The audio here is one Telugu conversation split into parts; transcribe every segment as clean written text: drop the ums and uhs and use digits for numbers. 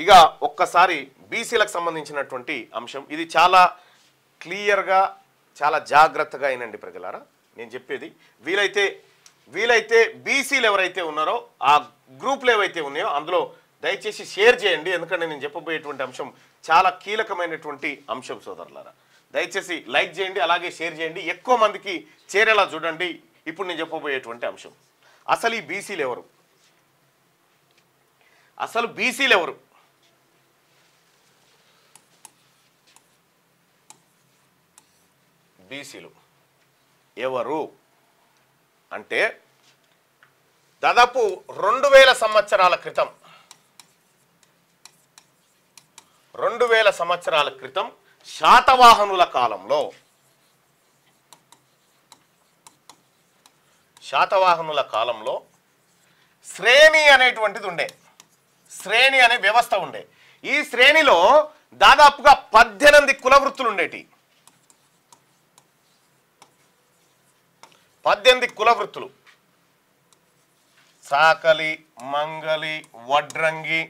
ఇక ఒక్కసారి బీసీలకు సంబంధించినటువంటి అంశం ఇది చాలా క్లియర్గా చాలా జాగ్రత్తగా అయినండి ప్రజలారా నేను చెప్పేది వీలైతే బీసీలు ఎవరైతే ఉన్నారో ఆ గ్రూప్లు ఏవైతే ఉన్నాయో అందులో దయచేసి షేర్ చేయండి ఎందుకంటే నేను చెప్పబోయేటువంటి అంశం చాలా కీలకమైనటువంటి అంశం సోదరులారా దయచేసి లైక్ చేయండి అలాగే షేర్ చేయండి ఎక్కువ మందికి చేరేలా చూడండి ఇప్పుడు నేను చెప్పబోయేటువంటి అంశం అసలు ఈ బీసీలు ఎవరు బీసీలు ఎవరు అంటే దాదాపు 2000 సంవత్సరాల క్రితం శాతవాహనుల కాలంలో శ్రేణి అనేటువంటిది ఉండే శ్రేణి అనే వ్యవస్థ ఉండే ఈ శ్రేణిలో దాదాపుగా 18 కుల వృత్తులు ఉండేటి 18 కుల వృత్తులు సాకలి మంగలి వడ్రంగి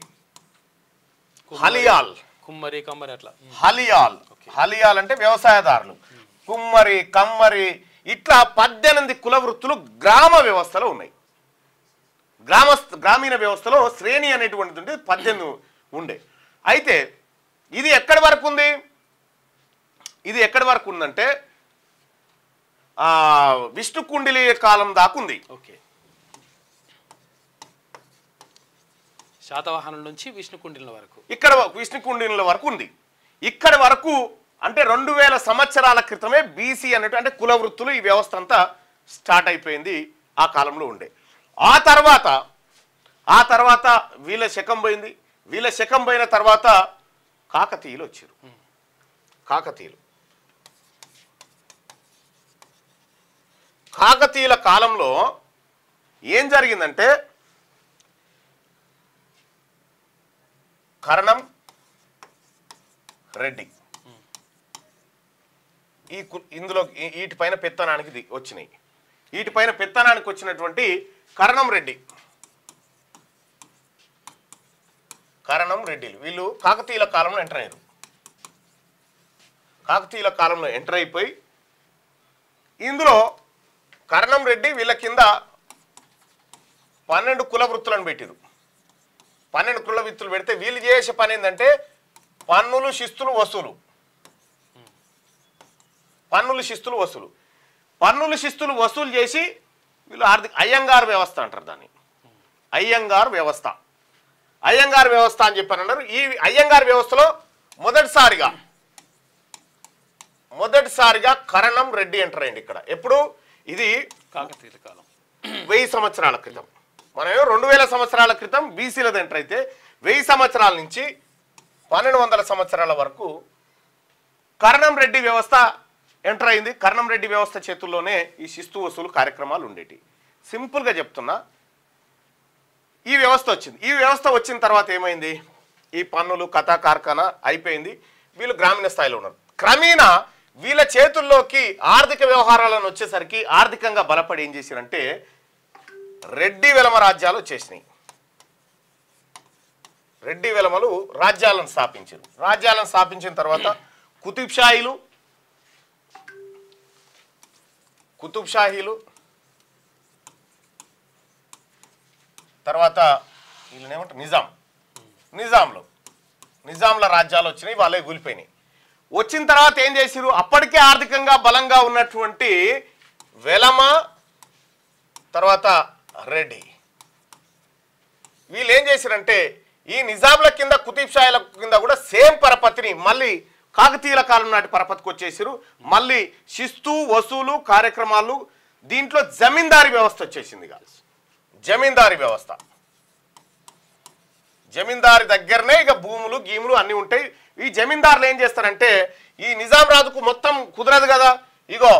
హలియాల్ కుమ్మరి కమ్మరి అట్లా హలియాల్ అంటే వ్యవసాయదారులు కుమ్మరి కమ్మరి ఇట్లా 18 కుల వృత్తులు గ్రామ వ్యవస్థలో ఉన్నాయి గ్రామీణ వ్యవస్థలో శ్రేణి అనేటువంటిది 18 ఉండే అయితే ఇది ఎక్కడి వరకు ఉందంటే విష్ణు కుండిలి కాలం దాకా ఉంది ఓకే శాతవాహనుల నుంచి విష్ణు కుండిల వరకు ఇక్కడ విష్ణు కుండిల వరకు ఉంది ఇక్కడ వరకు అంటే 2000 సంవత్సరాల క్రితమే బీసీ అన్నట్టు అంటే కుల వృత్తులు ఈ వ్యవస్థ అంతా స్టార్ట్ అయిపోయింది ఆ కాలంలో ఉండే ఆ తర్వాత వీళ్ళ శకం పోయిన తర్వాత కాకతీయులు వచ్చారు కాకతీయుల కాలంలో ఏం జరిగిందంటే కరణం రెడ్డి ఇందులో వీటిపైన పెత్తనానికి వచ్చినాయి వీటిపైన పెత్తనానికి వచ్చినటువంటి కరణం రెడ్డిలు వీళ్ళు కాకతీయుల కాలంలో ఎంటర్ అయిపోయి ఇందులో కరణం రెడ్డి వీళ్ళ కింద 12 కుల వృత్తులను పెట్టారు 12 కుల వృత్తులు పెడితే వీళ్ళు చేసే పని ఏంటంటే పన్నులు శిస్తులు వసూలు చేసి వీళ్ళు అయ్యంగార్ వ్యవస్థ అంటారు దాన్ని అయ్యంగార్ వ్యవస్థ అని చెప్పని అన్నారు ఈ అయ్యంగార్ వ్యవస్థలో మొదటిసారిగా కరణం రెడ్డి ఎంటర్ అయ్యింది ఇక్కడ ఎప్పుడు ఇది కాకతీయుల కాలం 1000 సంవత్సరాల క్రితం మనం 2000 సంవత్సరాల క్రితం బీసీలది ఎంటర్ అయితే 1000 సంవత్సరాల నుంచి 1200 సంవత్సరాల వరకు కరణం రెడ్డి వ్యవస్థ ఎంటర్ అయింది కరణం రెడ్డి వ్యవస్థ చేతుల్లోనే ఈ శిస్తు వసూలు కార్యక్రమాలు ఉండేటి సింపుల్గా చెప్తున్నా ఈ వ్యవస్థ వచ్చిన తర్వాత ఏమైంది ఈ పన్నులు కథా కార్ఖానా అయిపోయింది వీళ్ళు గ్రామీణ స్థాయిలో ఉన్నారు క్రమేణా వీళ్ళ చేతుల్లోకి ఆర్థిక వ్యవహారాలను వచ్చేసరికి ఆర్థికంగా బలపడి ఏం చేశారంటే రెడ్డి వెలమ రాజ్యాలు వచ్చేసినాయి రెడ్డి వెలమలు రాజ్యాలను స్థాపించిన తర్వాత కుతుబ్ షాహీలు తర్వాత వీళ్ళనేమంటారు నిజాంల రాజ్యాలు వచ్చినాయి వాళ్ళే కూలిపోయినాయి వచ్చిన తర్వాత ఏం చేసిరు అప్పటికే ఆర్థికంగా బలంగా ఉన్నటువంటి వెలమ తర్వాత రెడ్డి వీళ్ళు ఏం చేశారంటే ఈ నిజాంల కింద కుతుబ్ షాహీల కింద కూడా సేమ్ పరపతిని మళ్ళీ కాకతీయుల కాలం నాటి పరపతికి వచ్చేసారు మళ్ళీ శిస్తు వసూలు కార్యక్రమాలు దీంట్లో జమీందారీ వ్యవస్థ వచ్చేసింది జమీందారి దగ్గరనే ఇక భూములు గీములు అన్నీ ఉంటాయి ఈ జమీందారులు ఏం చేస్తారంటే ఈ నిజాం రాజుకు మొత్తం కుదరదు కదా ఇగో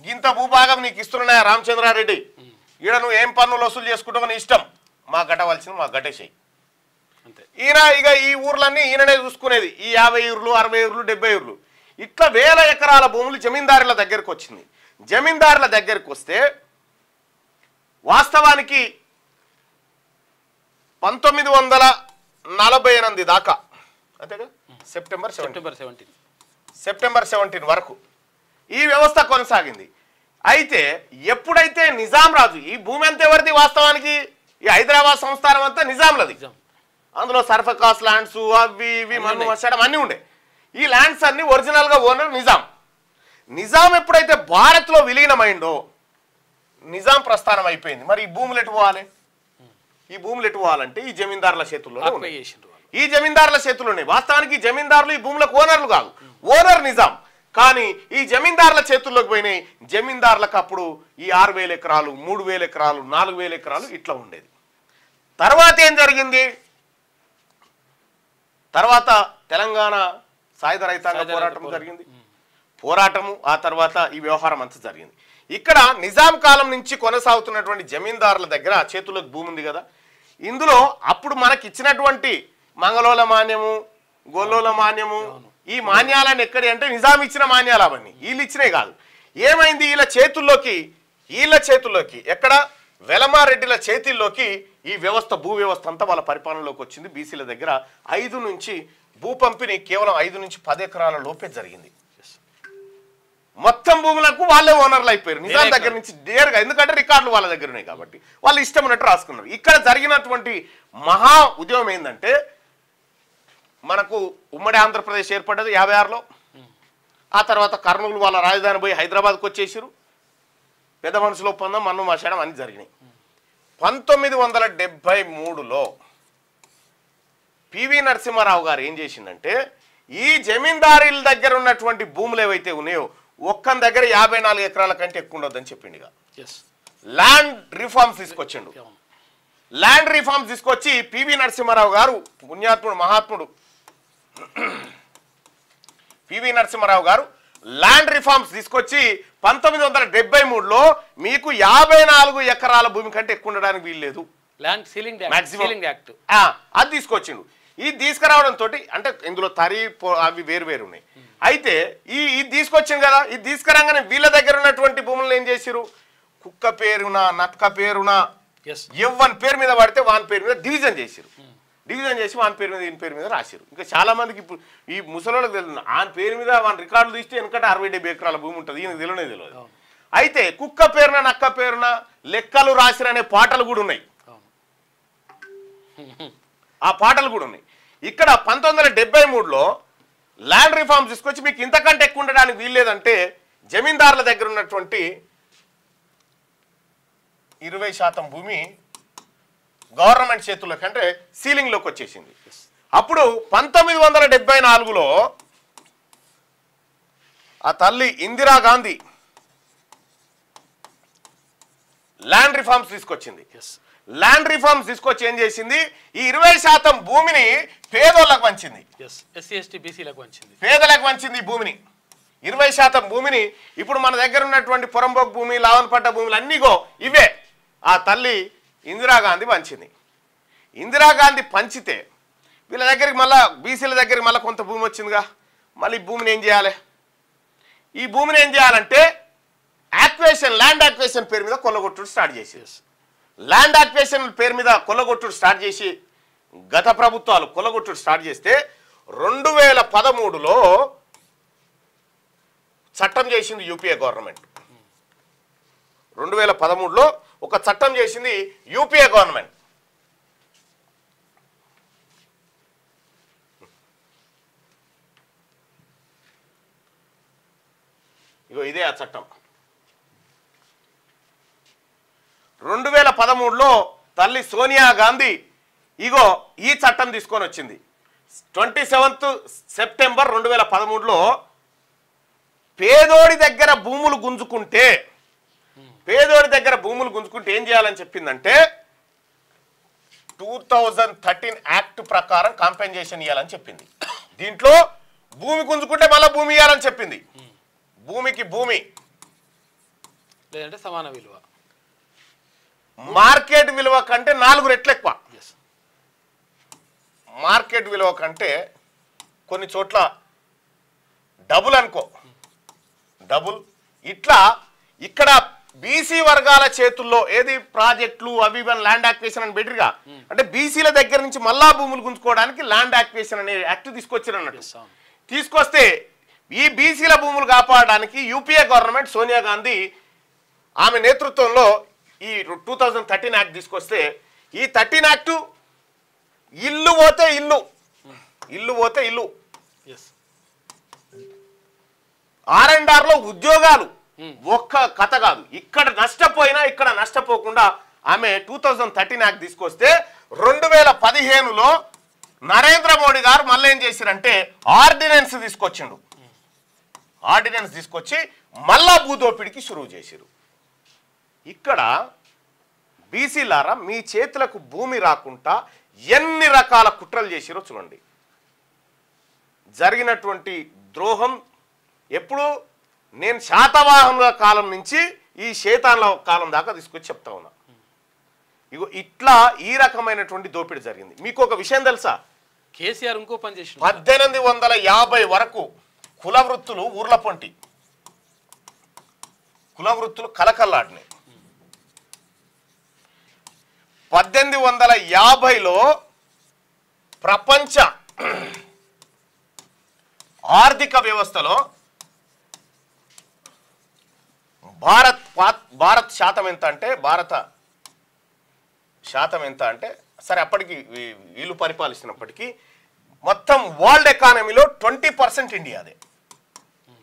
గింత భూభాగం నీకు ఇస్తున్నాయా రామచంద్రారెడ్డి ఈడ నువ్వు ఏం పన్నులు వసూలు చేసుకుంటావు నీ ఇష్టం మా గట్టవలసింది మా గట్టేసేయి ఈయన ఇక ఈ ఊర్లన్నీ ఈయననే చూసుకునేది ఈ 50 ఊర్లు 60 ఊర్లు 70 ఊర్లు ఇట్లా 1000 ఎకరాల భూములు జమీందారుల దగ్గరకు వచ్చింది జమీందారుల దగ్గరకు వస్తే వాస్తవానికి 1940 48 దాకా అంతేగా సెప్టెంబర్ 17 వరకు ఈ వ్యవస్థ కొనసాగింది. అయితే ఎప్పుడైతే నిజాం రాజు ఈ భూమి అంతా ఎవరిది వాస్తవానికి ఈ హైదరాబాద్ సంస్థానం అంతా నిజాంలది. అందులో సర్ఫకాస్ ల్యాండ్స్ అవి ఇవి మన్ను మసడం అన్నీ ఉండే. ఈ ల్యాండ్స్ అన్ని ఒరిజినల్గా ఓనర్ నిజాం. నిజాం ఎప్పుడైతే భారత్లో విలీనమైందో నిజాం ప్రస్థానం అయిపోయింది. మరి ఈ భూములు ఎటు పోవాలి? ఈ భూములు ఎటు పోవాలంటే ఈ జమీందారుల చేతుల్లో ఈ జమీందారుల చేతుల్లోనే. వాస్తవానికి ఈ జమీందారులు ఈ భూములకు ఓనర్లు కాదు, ఓనర్ నిజాం. కానీ ఈ జమీందారుల చేతుల్లోకి పోయినాయి. జమీందారులకు అప్పుడు ఈ 6,000 ఎకరాలు 3,000 ఎకరాలు 4,000 ఎకరాలు ఇట్లా ఉండేది. తర్వాత ఏం జరిగింది? తర్వాత తెలంగాణ సాయుధ రైతాంగ పోరాటం జరిగింది. పోరాటము ఆ తర్వాత ఈ వ్యవహారం అంతా జరిగింది. ఇక్కడ నిజాం కాలం నుంచి కొనసాగుతున్నటువంటి జమీందారుల దగ్గర చేతుల్లోకి భూమి ఉంది కదా. ఇందులో అప్పుడు మనకి ఇచ్చినటువంటి మంగళోల మాన్యము గొల్లోల మాన్యము ఈ మాన్యాలను ఎక్కడి అంటే నిజాం ఇచ్చిన మాన్యాలు అవన్నీ వీళ్ళు ఇచ్చినాయి కాదు. ఏమైంది? వీళ్ళ చేతుల్లోకి ఎక్కడ వెలమారెడ్డిల చేతిల్లోకి ఈ వ్యవస్థ భూ వ్యవస్థ అంతా వాళ్ళ పరిపాలనలోకి వచ్చింది. బీసీల దగ్గర 5 నుంచి భూ పంపిణీ కేవలం 5 నుంచి 10 ఎకరాల లోపే జరిగింది. మొత్తం భూములకు వాళ్ళే ఓనర్లు అయిపోయారు నిజాం దగ్గర నుంచి నేరుగా. ఎందుకంటే రికార్డులు వాళ్ళ దగ్గర ఉన్నాయి కాబట్టి వాళ్ళు ఇష్టం ఉన్నట్టు రాసుకున్నారు. ఇక్కడ జరిగినటువంటి మహా ఉద్యమం ఏంటంటే మనకు ఉమ్మడి ఆంధ్రప్రదేశ్ ఏర్పడ్డది 56లో. ఆ తర్వాత కర్నూలు వాళ్ళ రాజధాని పోయి హైదరాబాద్కి వచ్చేసారు. పెద్ద మనుషుల ఒప్పందం మన్ను మాషాడం అన్ని జరిగినాయి. 1973లో పివి నరసింహారావు గారు ఏం చేసిందంటే ఈ జమీందారీల దగ్గర ఉన్నటువంటి భూములు ఏవైతే ఉన్నాయో ఒక్కని దగ్గర 54 ఎకరాల కంటే ఎక్కువ ఉండొద్దని చెప్పిండు. ల్యాండ్ రిఫార్మ్స్ తీసుకొచ్చిండు. ల్యాండ్ రిఫార్మ్స్ తీసుకొచ్చి పివి నరసింహారావు గారు పుణ్యాత్ముడు మహాత్ముడు పివి నరసింహారావు గారు ల్యాండ్ రిఫార్మ్స్ తీసుకొచ్చి 1973లో మీకు 54 ఎకరాల భూమి కంటే ఎక్కువ ఉండడానికి వీల్లేదు ల్యాండ్ సీలింగ్ యాక్ట్ అది తీసుకొచ్చిండు. ఇది తీసుకురావడంతో అంటే ఇందులో తరి అవి వేరు ఉన్నాయి. అయితే ఇది తీసుకొచ్చింది కదా. ఇది తీసుకురాగానే వీళ్ళ దగ్గర ఉన్నటువంటి భూములను ఏం చేసిరు? కుక్క పేరున నక్క పేరున ఎవ్వని పేరు మీద పడితే వాని పేరు మీద డివిజన్ చేసిరు. డివిజన్ చేసి వాని పేరు మీద ఈయన పేరు మీద రాసిరు. ఇంకా చాలా మందికి ఇప్పుడు ఈ ముసలోళ్ళకి తెలియదు. ఆయన పేరు మీద వాని రికార్డులు తీస్తే ఎందుకంటే 60-70 ఎకరాల భూమి ఉంటుంది. ఈయనకు తెలియదు. అయితే కుక్క పేరున నక్క పేరున లెక్కలు రాసిరనే పాటలు కూడా ఉన్నాయి. ఆ పాటలు కూడా ఉన్నాయి. ఇక్కడ 1973లో ల్యాండ్ రిఫార్మ్స్ తీసుకొచ్చి మీకు ఇంతకంటే ఎక్కువ ఉండడానికి వీల్లేదంటే జమీందారుల దగ్గర ఉన్నటువంటి 20% భూమి గవర్నమెంట్ చేతుల్లోకి అంటే సీలింగ్లోకి వచ్చేసింది. అప్పుడు 1974లో ఆ తల్లి ఇందిరాగాంధీ ల్యాండ్ రిఫార్మ్స్ తీసుకొచ్చింది. ల్యాండ్ రిఫార్మ్స్ తీసుకొచ్చి ఏం చేసింది? ఈ 20% భూమిని పేదోళ్ళకు పంచింది. పేదలకు పంచింది భూమిని. 20% భూమిని ఇప్పుడు మన దగ్గర ఉన్నటువంటి పొరంబోక్ భూమి లావన్పట్ట భూములు అన్నీగో ఇవే ఆ తల్లి ఇందిరాగాంధీ పంచింది. ఇందిరాగాంధీ పంచితే వీళ్ళ దగ్గరికి మళ్ళీ బీసీల దగ్గరికి మళ్ళీ కొంత భూమి వచ్చిందిగా. మళ్ళీ ఈ భూమిని ఏం చేయాలి? ఈ భూమిని ఏం చేయాలంటే ల్యాండ్ యాక్వేషన్ పేరు మీద కొల్లగొట్టుడు స్టార్ట్ చేసేది. ల్యాండ్ యాక్వేషన్ పేరు మీద కొల్లగొట్టుడు స్టార్ట్ చేసి గత ప్రభుత్వాలు కొల్లగొట్టుడు స్టార్ట్ చేస్తే 2013లో చట్టం చేసింది యూపీఏ గవర్నమెంట్. 2013లో ఒక చట్టం చేసింది యూపీఏ గవర్నమెంట్. ఇగో ఇదే ఆ చట్టం. 2013లో తల్లి సోనియా గాంధీ ఇగో ఈ చట్టం తీసుకొని వచ్చింది. 27th సెప్టెంబర్ 2013లో పేదోడి దగ్గర భూములు గుంజుకుంటే ఏం చేయాలని చెప్పిందంటే 2013 యాక్ట్ ప్రకారం కాంపెన్సేషన్ ఇవ్వాలని చెప్పింది. దీంట్లో భూమి గుంజుకుంటే మళ్ళీ భూమి ఇవ్వాలని చెప్పింది. భూమికి భూమి లేదంటే సమాన విలువ, మార్కెట్ విలువ కంటే 4 రెట్లు ఎక్కువ. మార్కెట్ విలువ కంటే కొన్ని చోట్ల డబుల్ అనుకో, డబుల్. ఇట్లా ఇక్కడ బీసీ వర్గాల చేతుల్లో ఏది ప్రాజెక్టులు అవి ఇవన్నీ ల్యాండ్ యాక్విజిషన్ అని బెటర్గా అంటే బీసీల దగ్గర నుంచి మళ్ళా భూములు గుంజుకోవడానికి ల్యాండ్ యాక్విజిషన్ అనే యాక్ట్ తీసుకొచ్చారు అన్నట్టు. తీసుకొస్తే ఈ బీసీల భూములు కాపాడడానికి యూపీఏ గవర్నమెంట్ సోనియా గాంధీ ఆమె నేతృత్వంలో ఈ 2013 యాక్ట్ తీసుకొస్తే ఈ 13 యాక్టు ఇల్లు పోతే ఇల్లు R&Rలో ఉద్యోగాలు ఒక్క కథ కాదు. ఇక్కడ నష్టపోయినా ఇక్కడ నష్టపోకుండా ఆమె 2013 యాక్ట్ తీసుకొస్తే 2015లో నరేంద్ర మోడీ గారు మళ్ళీ ఏం చేశారంటే ఆర్డినెన్స్ తీసుకొచ్చి మళ్ళా భూదోపిడికి షురువు చేశారు. ఇక్కడ బీసీలారా మీ చేతులకు భూమి రాకుండా ఎన్ని రకాల కుట్రలు చేసిరో చూడండి. జరిగినటువంటి ద్రోహం ఎప్పుడు నేను శాతవాహనుల కాలం నుంచి ఈ శేతాన్ల కాలం దాకా తీసుకొచ్చి చెప్తా ఉన్నా. ఇగో ఇట్లా ఈ రకమైనటువంటి దోపిడీ జరిగింది. మీకు ఒక విషయం తెలుసా? కేసీఆర్ ఇంకో పని చేసి 1850 వరకు కుల వృత్తులు ఊర్ల పొంటి కుల వృత్తులు కలకల్లాడినాయి. 1850లో ప్రపంచ ఆర్థిక వ్యవస్థలో భారత శాతం ఎంత అంటే సరే అప్పటికి వీళ్ళు పరిపాలిస్తున్నప్పటికీ మొత్తం వరల్డ్ ఎకానమీలో 20% ఇండియాదే.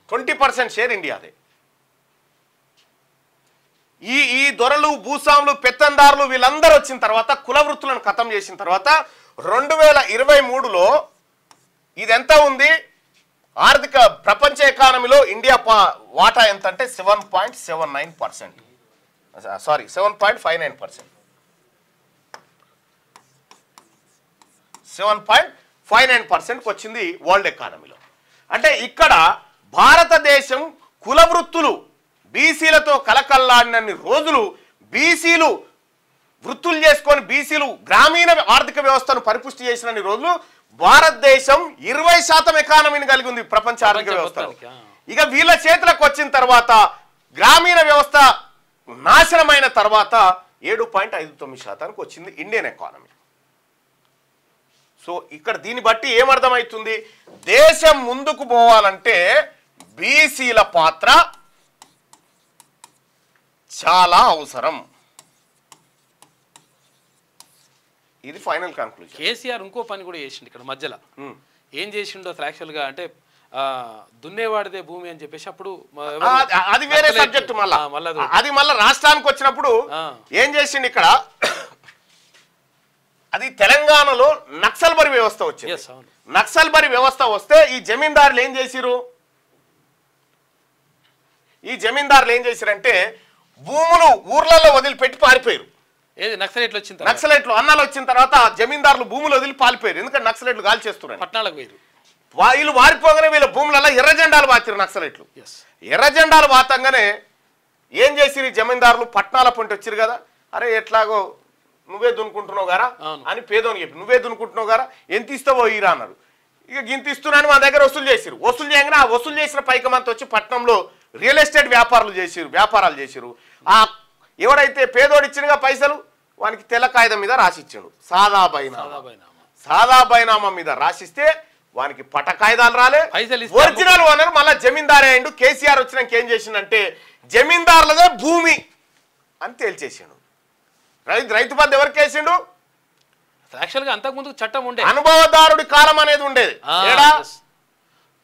20% షేర్ ఇండియాదే. ఈ దొరలు భూస్వాములు పెత్తందారులు వీళ్ళందరూ వచ్చిన తర్వాత కుల వృత్తులను ఖతం చేసిన తర్వాత 2023లో ఇది ఎంత ఉంది? ఆర్థిక ప్రపంచ ఎకానమీలో ఇండియా వాటా ఎంత అంటే 7.79%. సారీ 7.59%. 7.59%కి వచ్చింది వరల్డ్ ఎకానమీలో. అంటే ఇక్కడ భారతదేశం కుల వృత్తులు బీసీలతో కలకల్లాడినన్ని రోజులు బీసీలు వృత్తులు చేసుకొని బీసీలు గ్రామీణ ఆర్థిక వ్యవస్థను పరిపుష్టి చేసినన్ని రోజులు భారతదేశం 20% ఎకానమీని కలిగి ఉంది ప్రపంచ ఆర్థిక వ్యవస్థలో. ఇక వీళ్ళ చేతులకు వచ్చిన తర్వాత గ్రామీణ వ్యవస్థ నాశనమైన తర్వాత 7.59% వచ్చింది ఇండియన్ ఎకానమీ. సో ఇక్కడ దీన్ని బట్టి ఏమర్థమవుతుంది? దేశం ముందుకు పోవాలంటే బీసీల పాత్ర చాలా అవసరం. ఇది ఫైనల్ కన్క్లూజన్. కేసీఆర్ ఇంకో పని కూడా చేసిండు ఇక్కడ మధ్యలో. ఏం చేసిండో యాక్చువల్గా అంటే దున్నేవాడిదే భూమి అని చెప్పేసి అప్పుడు అది వేరే సబ్జెక్ట్. అది మళ్ళీ రాష్ట్రానికి వచ్చినప్పుడు ఏం చేసిండు ఇక్కడ అది తెలంగాణలో నక్సల్బరీ వ్యవస్థ వచ్చింది. నక్సల్బరీ వ్యవస్థ వస్తే ఈ జమీందారులు ఏం చేసిరంటే భూములు ఊర్లలో వదిలిపెట్టి పారిపోయారు. నక్సలైట్లు అన్నాలు వచ్చిన తర్వాత జమీందారులు భూములు వదిలి పారిపోయారు. ఎందుకంటే నక్సలైట్లు గాలి చేస్తున్నారు. పట్టణాలకు పోయారు. వీళ్ళు వారిపోగానే వీళ్ళ భూములలో ఎర్ర జెండాలు బాతారు నక్సలైట్లు. ఎర్ర జెండాలు బాతంగానే ఏం చేసిరు జమీందారులు? పట్టణాల పొంటి వచ్చారు కదా, అరే ఎట్లాగో నువ్వే దున్నుకుంటున్నావు గారా అని పేదోని చెప్పి, నువ్వే దున్నుకుంటున్నావు గారా ఎంత ఇస్తావో ఈరా అన్నారు. ఇక గింత ఇస్తున్నాను మా దగ్గర వసూలు చేసిరు. వసూలు చేయగానే ఆ వసూలు చేసిన పైకమంతా వచ్చి పట్టణంలో రియల్ ఎస్టేట్ వ్యాపారాలు చేసిరు. ఆ ఎవరైతే పేదోడు ఇచ్చినగా పైసలు వానికి తెల్ల కాగితం మీద రాసిచ్చాడు. సాదా బైనామా మీద రాసిస్తే వానికి పట కాయిదాలు రాలే, ఒరిజినల్ ఓనర్ మళ్ళీ జమీందారే అయిండు. కేసీఆర్ వచ్చినాక ఏం చేసిండంటే జమీందారులదే భూమి అని తేల్చేసాడు. రైతు బంధు ఎవరికి వేసిండు? అంతకుముందు చట్టం ఉండే అనుభవదారుడి కాలం అనేది ఉండేది.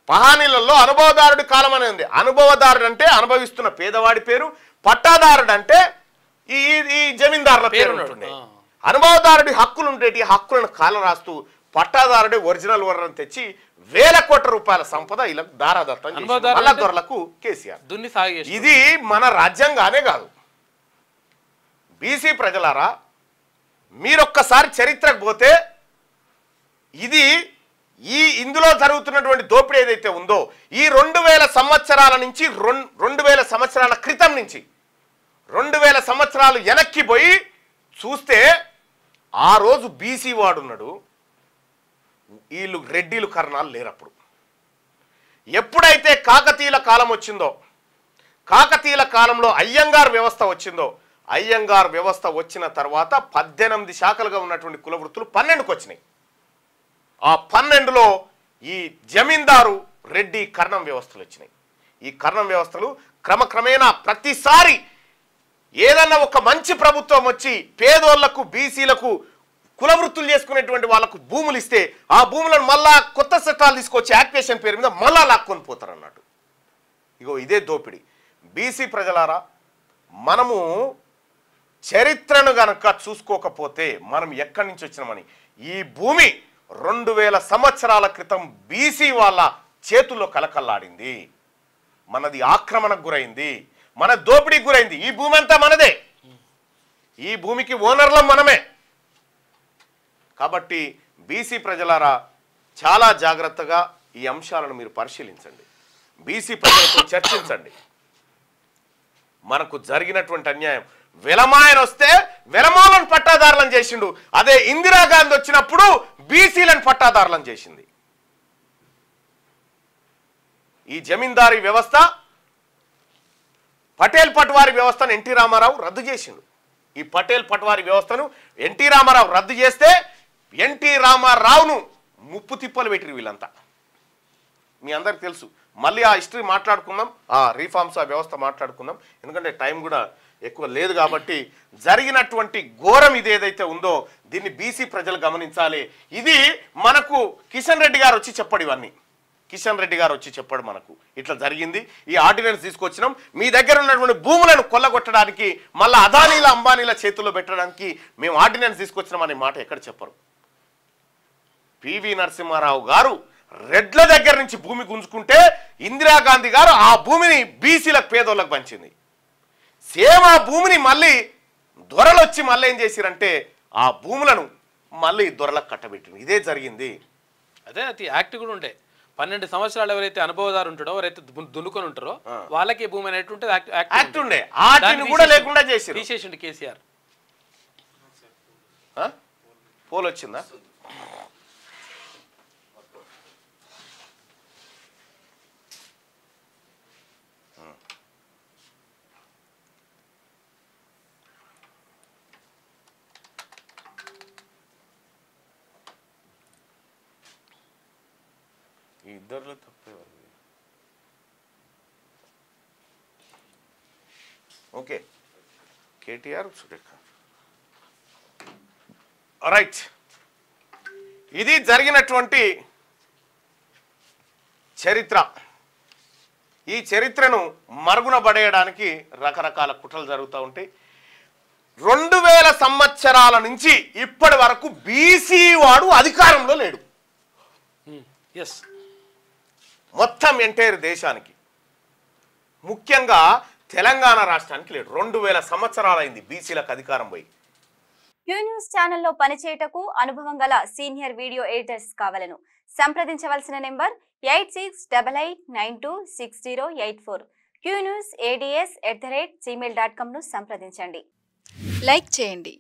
పహానీలలో అనుభవదారుడి కాలం అనేది ఉంది. అనుభవదారుడు అంటే అనుభవిస్తున్న పేదవాడి పేరు, పట్టాదారుడు అంటే ఈ జమీందారుల పేరు ఉంటుండే. అనుభవదారుడి హక్కులు ఉండేటి, హక్కులను కాల రాస్తూ పట్టాదారుడే ఒరిజినల్ ఓనర్ తెచ్చి వేల కోట్ల రూపాయల సంపద ఇలా దారాదత్తం దొరలకు కేసీఆర్. ఇది మన రాజ్యాంగానే కాదు. బీసీ ప్రజలారా మీరొక్కసారి చరిత్రకు పోతే ఇది ఇందులో జరుగుతున్నటువంటి దోపిడీ ఏదైతే ఉందో ఈ 2000 సంవత్సరాల నుంచి 2000 సంవత్సరాల క్రితం నుంచి 2000 సంవత్సరాలు వెనక్కి పోయి చూస్తే ఆ రోజు బీసీ వాడున్నాడు, వీళ్ళు రెడ్డిలు కర్ణాలు లేరప్పుడు. ఎప్పుడైతే కాకతీయుల కాలం వచ్చిందో కాకతీయుల కాలంలో అయ్యంగార్ వ్యవస్థ వచ్చిందో, అయ్యంగార్ వ్యవస్థ వచ్చిన తర్వాత 18 శాఖలుగా ఉన్నటువంటి కుల వృత్తులు 12కు వచ్చినాయి. ఆ 12లో ఈ జమీందారు రెడ్డి కర్ణం వ్యవస్థలు వచ్చినాయి. ఈ కర్ణం వ్యవస్థలు క్రమక్రమేణా ప్రతిసారి ఏదన్నా ఒక మంచి ప్రభుత్వం వచ్చి పేదోళ్లకు, బీసీలకు, కుల వృత్తులు చేసుకునేటువంటి వాళ్ళకు భూములు ఇస్తే ఆ భూములను మళ్ళా కొత్త చట్టాలు తీసుకొచ్చి యాక్వేషన్ పేరు మీద మళ్ళా లాక్కొని పోతారు అన్నట్టు. ఇగో ఇదే దోపిడి. బీసీ ప్రజలారా, మనము చరిత్రను గనక చూసుకోకపోతే మనం ఎక్కడి నుంచి వచ్చినామని, ఈ భూమి 2000 సంవత్సరాల క్రితం బీసీ వాళ్ళ చేతుల్లో కలకల్లాడింది. మనది ఆక్రమణకు గురైంది, మన దోపిడీకి గురైంది. ఈ భూమి అంతా మనదే, ఈ భూమికి ఓనర్లం మనమే. కాబట్టి బీసీ ప్రజలారా, చాలా జాగ్రత్తగా ఈ అంశాలను మీరు పరిశీలించండి, బీసీ ప్రజలతో చర్చించండి. మనకు జరిగినటువంటి అన్యాయం, వెలమాయన వస్తే వెలమాలను పట్టాదారులను చేసిండు, అదే ఇందిరాగాంధీ వచ్చినప్పుడు బీసీలను పట్టాదారులను చేసింది. ఈ జమీందారీ వ్యవస్థ, పటేల్ పట్వారీ వ్యవస్థను ఎన్టీ రామారావు రద్దు చేసిండు. ఈ పటేల్ పట్వారీ వ్యవస్థను ఎన్టీ రామారావు రద్దు చేస్తే ఎన్టీ రామారావును ముప్పు తిప్పలు పెట్టిరు వీళ్ళంతా. మీ అందరికి తెలుసు. మళ్ళీ ఆ హిస్టరీ మాట్లాడుకుందాం, ఆ రీఫార్మ్స్, ఆ వ్యవస్థ మాట్లాడుకుందాం, ఎందుకంటే టైం కూడా ఎక్కువ లేదు కాబట్టి. జరిగినటువంటి ఘోరం ఇది ఏదైతే ఉందో దీన్ని బీసీ ప్రజలు గమనించాలి. ఇది మనకు కిషన్ రెడ్డి గారు వచ్చి చెప్పాడు, ఇవన్నీ కిషన్ రెడ్డి గారు వచ్చి చెప్పాడు మనకు ఇట్లా జరిగింది, ఈ ఆర్డినెన్స్ తీసుకొచ్చినాం, మీ దగ్గర ఉన్నటువంటి భూములను కొల్లగొట్టడానికి, మళ్ళీ అదానీల అంబానీల చేతుల్లో పెట్టడానికి మేము ఆర్డినెన్స్ తీసుకొచ్చినాం అనే మాట ఎక్కడ చెప్పరు. పివి నరసింహారావు గారు రెడ్ల దగ్గర నుంచి భూమి గుంజుకుంటే ఇందిరాగాంధీ గారు ఆ భూమిని బీసీలకు, పేదోళ్ళకు పంచింది. సేమ్ ఆ భూమిని మళ్ళీ దొరలు వచ్చి మళ్ళీ ఏం చేసిరంటే ఆ భూములను మళ్ళీ దొరలకు కట్టబెట్టింది. ఇదే జరిగింది. అదే అది యాక్ట్ కూడా ఉండే. 12 సంవత్సరాలు ఎవరైతే అనుభవదారు ఉంటారో, ఎవరైతే దున్నుకొని ఉంటారో వాళ్ళకి భూమి అనేటువంటి యాక్ట్ ఉండే. ఆటిని కూడా లేకుండా చేసి తీసేసిండు కేసీఆర్. పోల్ వచ్చిందా? ఇద్దరులో తప్పే. ఓకే, కేటీఆర్, సురేఖ. రైట్, ఇది జరిగినటువంటి చరిత్ర. ఈ చరిత్రను మరుగున పడేయడానికి రకరకాల కుట్రలు జరుగుతూ ఉంటాయి. 2000 సంవత్సరాల నుంచి ఇప్పటి వరకు బీసీ వాడు అధికారంలో లేడు. ఎస్, మొత్తం ఎంటైర్ దేశానికి, ముఖ్యంగా తెలంగాణ రాష్ట్రానికి లేడు. 2000 సంవత్సరాలైంది బీసీలకు అధికారం పోయి. క్యూ న్యూస్ ఛానల్లో పనిచేయటకు అనుభవం గల సీనియర్ వీడియో ఎడిటర్స్ కావాలను సంప్రదించవలసిన నెంబర్ 8688926084. qnewsads@gmail.com ను సంప్రదించండి. లైక్ చేయండి.